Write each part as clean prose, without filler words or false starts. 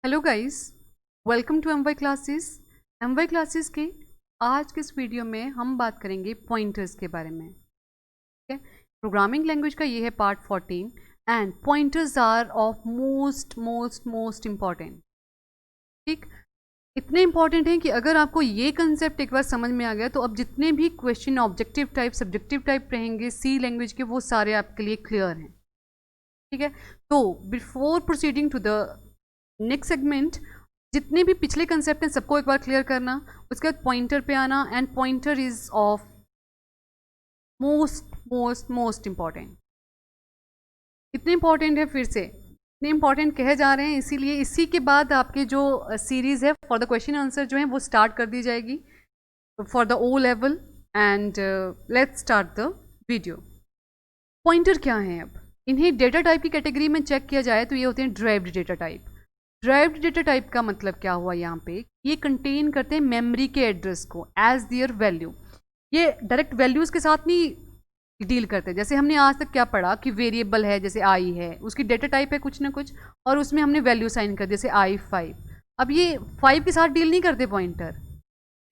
Hello guys, welcome to M Y classes. M Y classes के आज के इस वीडियो में हम बात करेंगे पॉइंटर्स के बारे में। ठीक है, प्रोग्रामिंग लैंग्वेज का ये है part 14 and pointers are of most important. ठीक, इतने इंपॉर्टेंट हैं कि अगर आपको ये कंसेप्ट एक बार समझ में आ गया तो अब जितने भी question objective type subjective type रहेंगे सी लैंग्वेज के, वो सारे आपके लिए क्लियर हैं। ठीक है, तो before proceeding to the next segment, जितने भी पिछले कंसेप्ट हैं सबको एक बार क्लियर करना, उसके बाद पॉइंटर पे आना। And pointer is of most important. इतने इंपॉर्टेंट है, फिर से इतने इंपॉर्टेंट कहे जा रहे हैं, इसीलिए इसी के बाद आपके जो सीरीज है फॉर द क्वेश्चन आंसर जो है वो स्टार्ट कर दी जाएगी for the O level. And let's start the video. Pointer क्या है? अब इन्हें डेटा टाइप की कैटेगरी में चेक किया जाए तो ये होते हैं derived data type. Derived data type का मतलब क्या हुआ यहाँ पे? ये कंटेन करते हैं मेमोरी के एड्रेस को एज दियर वैल्यू। ये डायरेक्ट वैल्यूज के साथ नहीं डील करते। जैसे हमने आज तक क्या पढ़ा कि वेरिएबल है, जैसे आई है, उसकी डेटा टाइप है कुछ ना कुछ, और उसमें हमने वैल्यू साइन कर दी, जैसे i5। अब ये 5 के साथ डील नहीं करते पॉइंटर।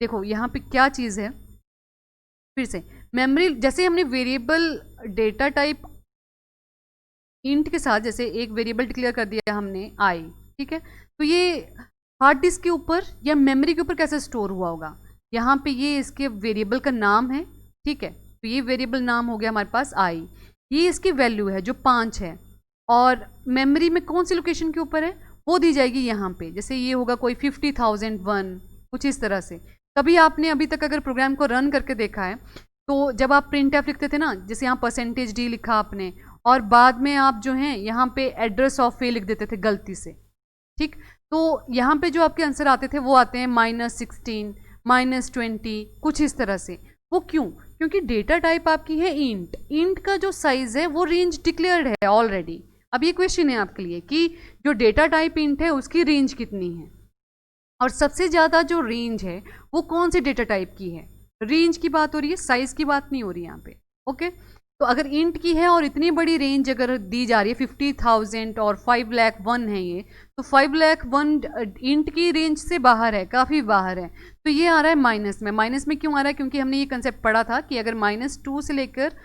देखो यहाँ पे क्या चीज़ है, फिर से मेमोरी, जैसे हमने वेरिएबल डेटा टाइप इंट के साथ जैसे एक वेरिएबल डिक्लेयर कर दिया हमने i, ठीक है, तो ये हार्ड डिस्क के ऊपर या मेमोरी के ऊपर कैसे स्टोर हुआ होगा? यहाँ पे ये इसके वेरिएबल का नाम है, ठीक है, तो ये वेरिएबल नाम हो गया हमारे पास i, ये इसकी वैल्यू है जो 5 है, और मेमोरी में कौन सी लोकेशन के ऊपर है वो दी जाएगी यहाँ पे। जैसे ये होगा कोई 50,001, कुछ इस तरह से। कभी आपने अभी तक अगर प्रोग्राम को रन करके देखा है तो जब आप प्रिंट एफ लिखते थे ना, जैसे यहाँ %d लिखा आपने, और बाद में आप जो हैं यहाँ पे एड्रेस ऑफ ए लिख देते थे गलती से, ठीक, तो यहाँ पे जो आपके आंसर आते थे वो आते हैं -16, -20, कुछ इस तरह से। वो क्यों? क्योंकि डेटा टाइप आपकी है इंट। इंट का जो साइज है वो रेंज डिक्लेयर्ड है ऑलरेडी। अब ये क्वेश्चन है आपके लिए कि जो डेटा टाइप इंट है उसकी रेंज कितनी है, और सबसे ज़्यादा जो रेंज है वो कौन से डेटा टाइप की है? रेंज की बात हो रही है, साइज की बात नहीं हो रही यहाँ पे। ओके, तो अगर इंट की है और इतनी बड़ी रेंज अगर दी जा रही है 50,000 और 5,01,000 है ये, तो 5,01,000 इंट की रेंज से बाहर है, काफ़ी बाहर है, तो ये आ रहा है माइनस में। माइनस में क्यों आ रहा है? क्योंकि हमने ये कंसेप्ट पढ़ा था कि अगर -2 से लेकर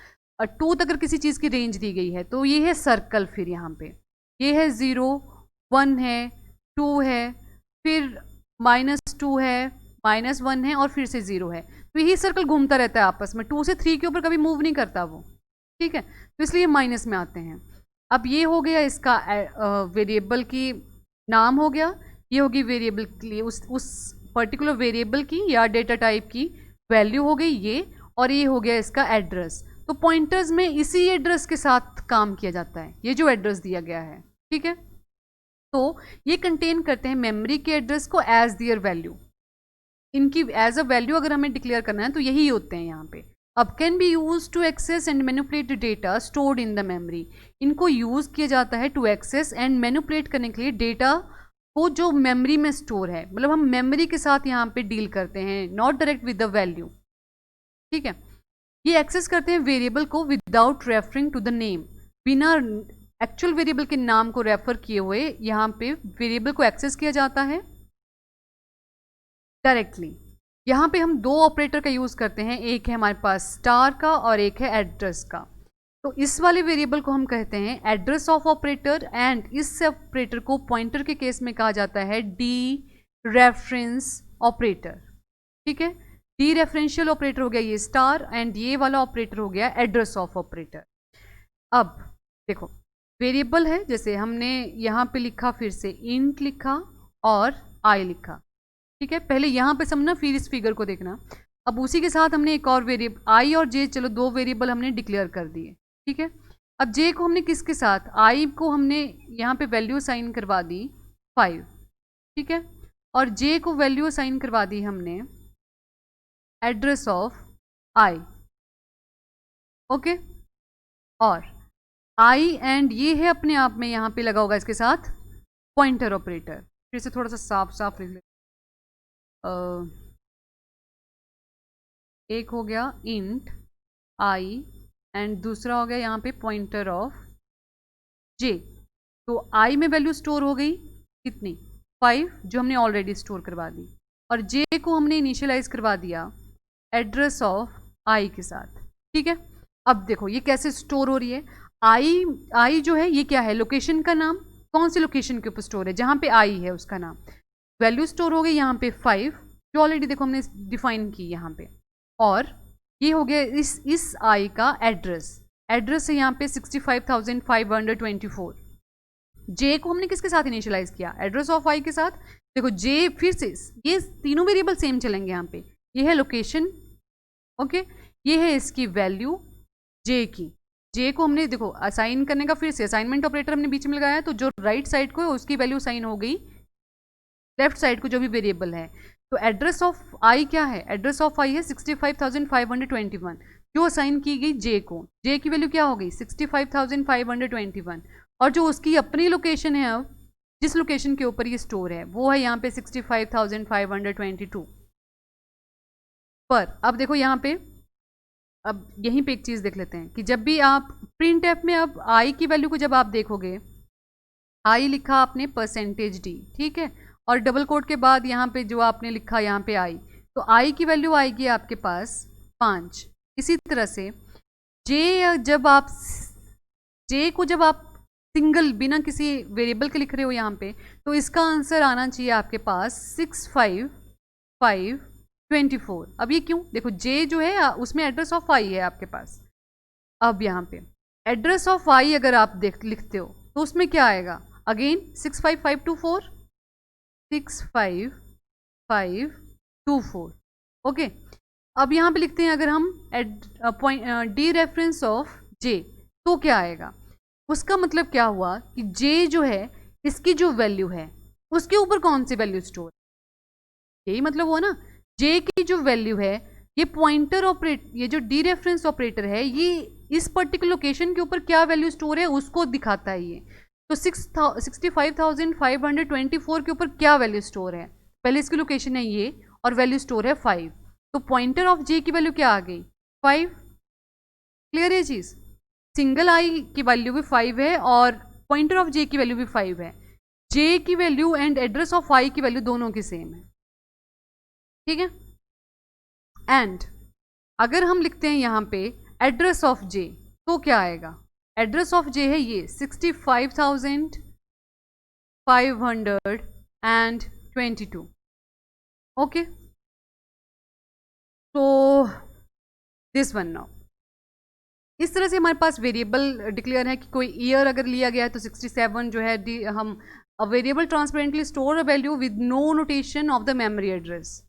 2 तक अगर किसी चीज़ की रेंज दी गई है तो ये है सर्कल, फिर यहाँ पे ये है 0, 1 है, 2 है, फिर -2 है, -1 है, और फिर से 0 है। तो यही सर्कल घूमता रहता है आपस में, 2 से 3 के ऊपर कभी मूव नहीं करता वो, ठीक है, तो इसलिए माइनस में आते हैं। अब ये हो गया इसका वेरिएबल की नाम हो गया, ये होगी वेरिएबल के लिए उस पर्टिकुलर वेरिएबल की या डेटा टाइप की वैल्यू हो गई ये, और ये हो गया इसका एड्रेस। तो पॉइंटर्स में इसी एड्रेस के साथ काम किया जाता है, ये जो एड्रेस दिया गया है, ठीक है, तो ये कंटेन करते हैं मेमोरी के एड्रेस को एज दियर वैल्यू। इनकी एज अ वैल्यू अगर हमें डिक्लेयर करना है तो यही होते हैं यहाँ पे। अब can be use to access and manipulate data stored in the memory. इनको यूज़ किया जाता है टू एक्सेस एंड मैनिपुलेट करने के लिए डेटा को जो मेमोरी में स्टोर है, मतलब हम मेमोरी के साथ यहाँ पे डील करते हैं, not direct with the value, ठीक है। ये एक्सेस करते हैं वेरिएबल को without referring to the name, बिना एक्चुअल वेरिएबल के नाम को रेफर किए हुए यहाँ पे वेरिएबल को एक्सेस किया जाता है डायरेक्टली। यहाँ पे हम 2 ऑपरेटर का यूज़ करते हैं, एक है हमारे पास स्टार का और एक है एड्रेस का। तो इस वाले वेरिएबल को हम कहते हैं एड्रेस ऑफ ऑपरेटर, एंड इस ऑपरेटर को पॉइंटर के केस में कहा जाता है डी रेफरेंस ऑपरेटर, ठीक है। डी रेफरेंशियल ऑपरेटर हो गया ये स्टार, एंड ये वाला ऑपरेटर हो गया एड्रेस ऑफ ऑपरेटर। अब देखो वेरिएबल है, जैसे हमने यहाँ पे लिखा, फिर से इंट लिखा और आई लिखा, ठीक है, पहले यहाँ पे समझना फिर इस फिगर को देखना। अब उसी के साथ हमने एक और वेरिएबल आई और जे, चलो 2 वेरिएबल हमने डिक्लेयर कर दिए, ठीक है। अब जे को हमने किसके साथ, आई को हमने यहाँ पे वैल्यू साइन करवा दी 5, ठीक है, और जे को वैल्यू साइन करवा दी हमने एड्रेस ऑफ आई, ओके, और आई एंड ये है अपने आप में यहाँ पे लगा होगा इसके साथ पॉइंटर ऑपरेटर। फिर से थोड़ा सा साफ साफ लिख ले, एक हो गया इंट आई एंड दूसरा हो गया यहाँ पे पॉइंटर ऑफ जे। तो आई में वैल्यू स्टोर हो गई कितनी 5 जो हमने ऑलरेडी स्टोर करवा दी, और जे को हमने इनिशियलाइज करवा दिया एड्रेस ऑफ आई के साथ। ठीक है, अब देखो ये कैसे स्टोर हो रही है। आई जो है ये क्या है, लोकेशन का नाम, कौन सी लोकेशन के ऊपर स्टोर है, जहाँ पे आई है उसका नाम। वैल्यू स्टोर हो गई यहाँ पे 5 जो ऑलरेडी देखो हमने डिफाइन की यहाँ पे, और ये हो गया इस आई का एड्रेस है यहाँ पे 65,524। जे को हमने किसके साथ इनिशियलाइज किया, एड्रेस ऑफ आई के साथ। देखो जे फिर से ये तीनों वेरिएबल सेम चलेंगे यहाँ पे, ये है लोकेशन, ओके, ये है इसकी वैल्यू जे की। जे को हमने देखो असाइन करने का फिर से असाइनमेंट ऑपरेटर हमने बीच में लगाया, तो जो राइट साइड को है उसकी वैल्यू असाइन हो गई लेफ्ट साइड को जो भी वेरिएबल है। तो एड्रेस ऑफ आई क्या है, एड्रेस ऑफ आई है 65,521 जो असाइन की गई जे को। जे की वैल्यू क्या हो गई 65,521, और जो उसकी अपनी लोकेशन है, अब जिस लोकेशन के ऊपर ये स्टोर है वो है यहाँ पे 65,522 पर। अब देखो यहाँ पे, अब यहीं पे एक चीज़ देख लेते हैं कि जब भी आप प्रिंट एफ में अब आई की वैल्यू को जब आप देखोगे, आई लिखा आपने %d, ठीक है, और डबल कोट के बाद यहाँ पे जो आपने लिखा यहाँ पे आई, तो आई की वैल्यू आएगी आपके पास 5। इसी तरह से जे को जब आप सिंगल बिना किसी वेरिएबल के लिख रहे हो यहाँ पे, तो इसका आंसर आना चाहिए आपके पास 65,524। अब ये क्यों, देखो जे जो है उसमें एड्रेस ऑफ आई है आपके पास। अब यहाँ पे एड्रेस ऑफ आई अगर आप लिखते हो तो उसमें क्या आएगा, अगेन 65,524 65,524, ओके। अब यहाँ पे लिखते हैं अगर हम डी रेफरेंस ऑफ जे, तो क्या आएगा, उसका मतलब क्या हुआ कि जे जो है इसकी जो वैल्यू है उसके ऊपर कौन सी वैल्यू स्टोर, यही मतलब हुआ ना। जे की जो वैल्यू है, ये पॉइंटर ये जो डी रेफरेंस ऑपरेटर है, ये इस पर्टिकुलर लोकेशन के ऊपर क्या वैल्यू स्टोर है उसको दिखाता है ये। तो 65,524 के ऊपर क्या वैल्यू स्टोर है, पहले इसकी लोकेशन है ये और वैल्यू स्टोर है 5, तो पॉइंटर ऑफ जे की वैल्यू क्या आ गई 5। क्लियर है चीज़, सिंगल आई की वैल्यू भी 5 है और पॉइंटर ऑफ जे की वैल्यू भी 5 है। जे की वैल्यू एंड एड्रेस ऑफ आई की वैल्यू दोनों की सेम है, ठीक है। एंड अगर हम लिखते हैं यहाँ पे एड्रेस ऑफ जे, तो क्या आएगा, एड्रेस ऑफ जे है ये 65,522, ओके। तो दिस वन नाउ, इस तरह से हमारे पास वेरिएबल डिक्लेयर है कि कोई ईयर अगर लिया गया है तो 67 जो है हम variable transparently store a value with no notation of the memory address.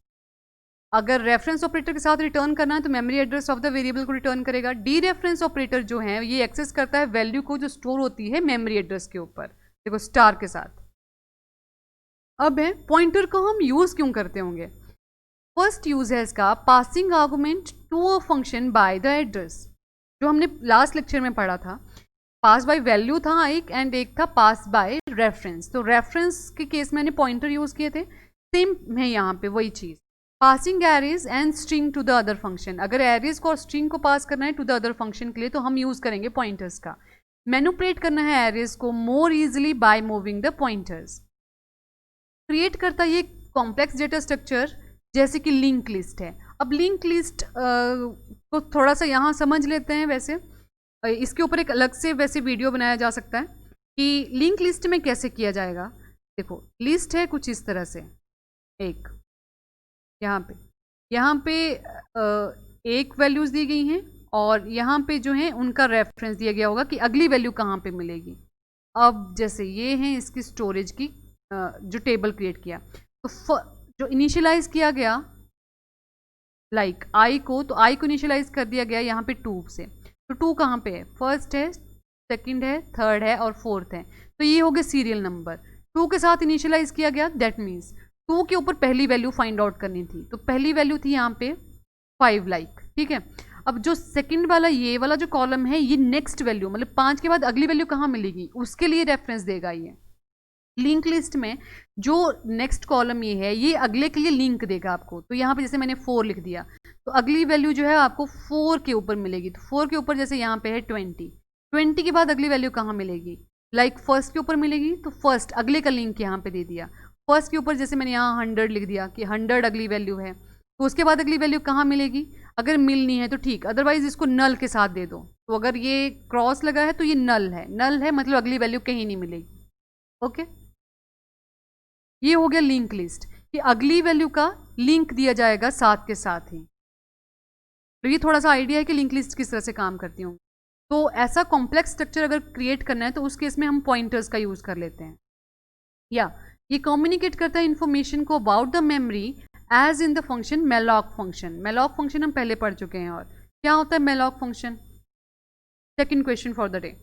अगर रेफरेंस ऑपरेटर के साथ रिटर्न करना है तो memory address of the variable को रिटर्न करेगा। डी रेफरेंस ऑपरेटर जो है ये एक्सेस करता है वैल्यू को जो स्टोर होती है मेमोरी एड्रेस के ऊपर, देखो स्टार के साथ। अब है पॉइंटर को हम यूज क्यों करते होंगे, फर्स्ट यूज है इसका passing argument to a function by the address, जो हमने लास्ट लेक्चर में पढ़ा था। पास बाय वैल्यू था एक, एंड एक था पास बाय रेफरेंस। तो रेफरेंस के केस में मैंने पॉइंटर यूज किए थे, सेम है यहाँ पे वही चीज़। Passing arrays and string to the other function, अगर एरेज को और स्ट्रिंग को पास करना है टू द अदर फंक्शन के लिए तो हम यूज करेंगे पॉइंटर्स का। मैनिपुलेट करना है एरेज को मोर easily by moving the pointers. Create करता है ये कॉम्प्लेक्स डेटा स्ट्रक्चर जैसे कि लिंक लिस्ट है। अब लिंक लिस्ट को थोड़ा सा यहाँ समझ लेते हैं, वैसे इसके ऊपर एक अलग से वैसे वीडियो बनाया जा सकता है कि लिंक लिस्ट में कैसे किया जाएगा। देखो लिस्ट है कुछ इस तरह से, एक यहाँ पे एक वैल्यूज़ दी गई हैं और यहाँ पे जो है उनका रेफरेंस दिया गया होगा कि अगली वैल्यू कहाँ पे मिलेगी। अब जैसे ये है इसकी स्टोरेज की जो टेबल क्रिएट किया, तो जो इनिशियलाइज किया गया लाइक आई को, तो आई को इनिशियलाइज कर दिया गया यहाँ पे 2 से। तो 2 कहाँ पे है, फर्स्ट है, सेकंड है, थर्ड है और फोर्थ है, तो ये हो गया सीरियल नंबर। 2 के साथ इनिशियलाइज किया गया, दैट मीन्स 2 के ऊपर पहली वैल्यू फाइंड आउट करनी थी, तो पहली वैल्यू थी यहाँ पे 5 लाइक, ठीक है। अब जो सेकंड वाला ये वाला जो कॉलम है ये नेक्स्ट वैल्यू, मतलब 5 के बाद अगली वैल्यू कहाँ मिलेगी उसके लिए रेफरेंस देगा। ये लिंक लिस्ट में जो नेक्स्ट कॉलम ये है ये अगले के लिए लिंक देगा आपको। तो यहाँ पे जैसे मैंने 4 लिख दिया तो अगली वैल्यू जो है आपको 4 के ऊपर मिलेगी। तो 4 के ऊपर जैसे यहाँ पे है 20 के बाद अगली वैल्यू कहाँ मिलेगी, लाइक फर्स्ट के ऊपर मिलेगी, तो फर्स्ट अगले का लिंक यहाँ पे दे दिया। फर्स्ट के ऊपर जैसे मैंने यहाँ 100 लिख दिया कि 100 अगली वैल्यू है, तो उसके बाद अगली वैल्यू कहाँ मिलेगी? अगर मिलनी है तो ठीक, अदरवाइज इसको नल के साथ दे दो। तो अगर ये क्रॉस लगा है तो ये नल है, नल है मतलब अगली वैल्यू कहीं नहीं मिलेगी। ओके, ये हो गया लिंक लिस्ट कि अगली वैल्यू का लिंक दिया जाएगा साथ के साथ ही। तो ये थोड़ा सा आइडिया है कि लिंक लिस्ट किस तरह से काम करती हूँ। तो ऐसा कॉम्प्लेक्स स्ट्रक्चर अगर क्रिएट करना है तो उस केस में हम पॉइंटर्स का यूज कर लेते हैं। या ये कम्युनिकेट करता है इन्फॉर्मेशन को about the memory as in the function malloc function. malloc function हम पहले पढ़ चुके हैं। और क्या होता है malloc function? Second question for the day.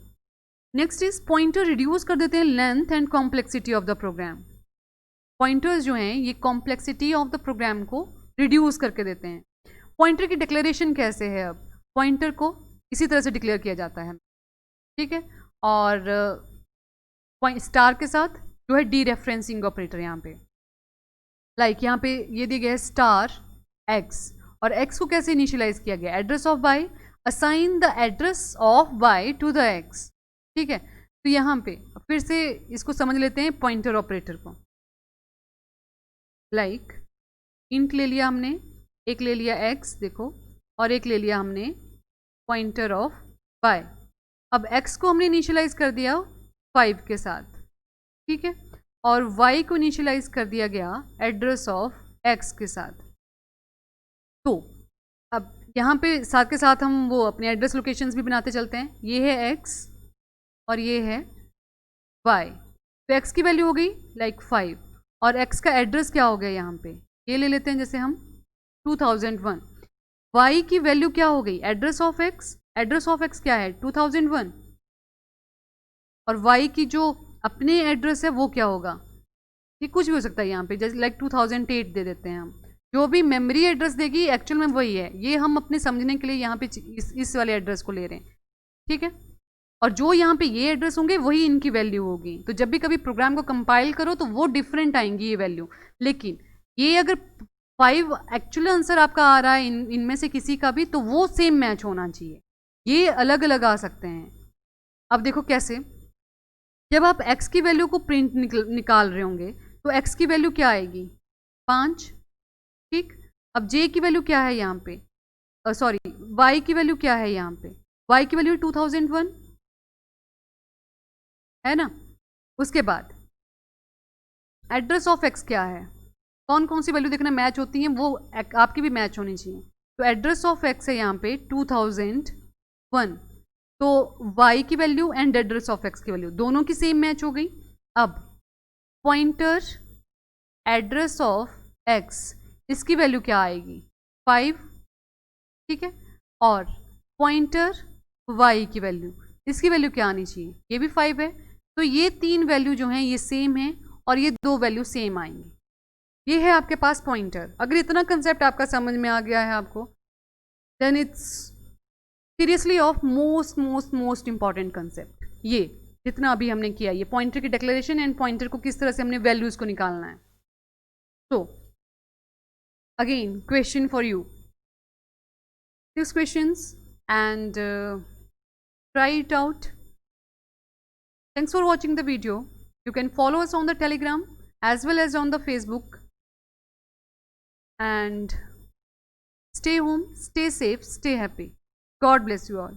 Next is pointer reduce कर देते हैं length and complexity of the program. Pointers जो हैं ये कॉम्प्लेक्सिटी ऑफ द प्रोग्राम को रिड्यूस करके देते हैं। पॉइंटर की डिक्लेरेशन कैसे है? अब पॉइंटर को इसी तरह से डिक्लेयर किया जाता है, ठीक है। और स्टार के साथ जो है डी रेफरेंसिंग ऑपरेटर यहाँ पे, लाइक यहाँ पे ये दिया गया है स्टार एक्स, और एक्स को कैसे इनिशियलाइज किया गया? Address of Y, assign the address of Y to the X, ठीक है। तो यहाँ पे फिर से इसको समझ लेते हैं पॉइंटर ऑपरेटर को। लाइक इंट ले लिया हमने, एक ले लिया एक्स देखो, और एक ले लिया हमने पॉइंटर ऑफ वाई। अब एक्स को हमने इनिशियलाइज कर दिया 5 के साथ, ठीक है, और वाई को इनिशियलाइज कर दिया गया एड्रेस ऑफ एक्स के साथ। तो अब यहाँ पे साथ के साथ हम वो अपने एड्रेस लोकेशंस भी बनाते चलते हैं। ये है एक्स और ये है वाई। तो एक्स की वैल्यू हो गई लाइक 5, और एक्स का एड्रेस क्या हो गया यहाँ पे? ये ले लेते हैं जैसे हम 2001। वाई की वैल्यू क्या हो गई? Address of x, address of x क्या है? 2001। और वाई की जो अपने एड्रेस है वो क्या होगा? ये कुछ भी हो सकता है यहाँ पे, जैसे लाइक 2008 दे देते हैं हम। जो भी मेमोरी एड्रेस देगी एक्चुअल में वही है। ये हम अपने समझने के लिए यहाँ पे इस वाले एड्रेस को ले रहे हैं, ठीक है। और जो यहाँ पे ये एड्रेस होंगे वही इनकी वैल्यू होगी। तो जब भी कभी प्रोग्राम को कंपाइल करो तो वो डिफरेंट आएंगी ये वैल्यू। लेकिन ये अगर 5 एक्चुअल आंसर आपका आ रहा है इनमें से किसी का भी, तो वो सेम मैच होना चाहिए। ये अलग अलग आ सकते हैं। अब देखो कैसे, जब आप x की वैल्यू को प्रिंट निकाल रहे होंगे तो x की वैल्यू क्या आएगी? 5, ठीक। अब j की वैल्यू क्या है यहाँ पे? सॉरी, y की वैल्यू क्या है यहाँ पे? y की वैल्यू 2001 है ना। उसके बाद एड्रेस ऑफ x क्या है? कौन कौन सी वैल्यू देखना मैच होती हैं, वो आपकी भी मैच होनी चाहिए। तो एड्रेस ऑफ x है यहाँ पे 2001। तो y की value and address of x की वैल्यू दोनों की सेम मैच हो गई। अब पॉइंटर एड्रेस ऑफ x, इसकी वैल्यू क्या आएगी? 5, ठीक है। और पॉइंटर y की वैल्यू, इसकी वैल्यू क्या आनी चाहिए? ये भी 5 है। तो ये 3 वैल्यू जो हैं ये सेम है, और ये 2 वैल्यू सेम आएंगी। ये है आपके पास पॉइंटर। अगर इतना कंसेप्ट आपका समझ में आ गया है आपको, then it's seriously of most important concept. ये जितना अभी हमने किया, ये पॉइंटर की डिक्लेरेशन एंड पॉइंटर को किस तरह से हमने वैल्यूज को निकालना है। तो again question for you, 6 questions and try it out. Thanks for watching the video. You can follow us on the Telegram as well as on the Facebook. And stay home, stay safe, stay happy. God bless you all.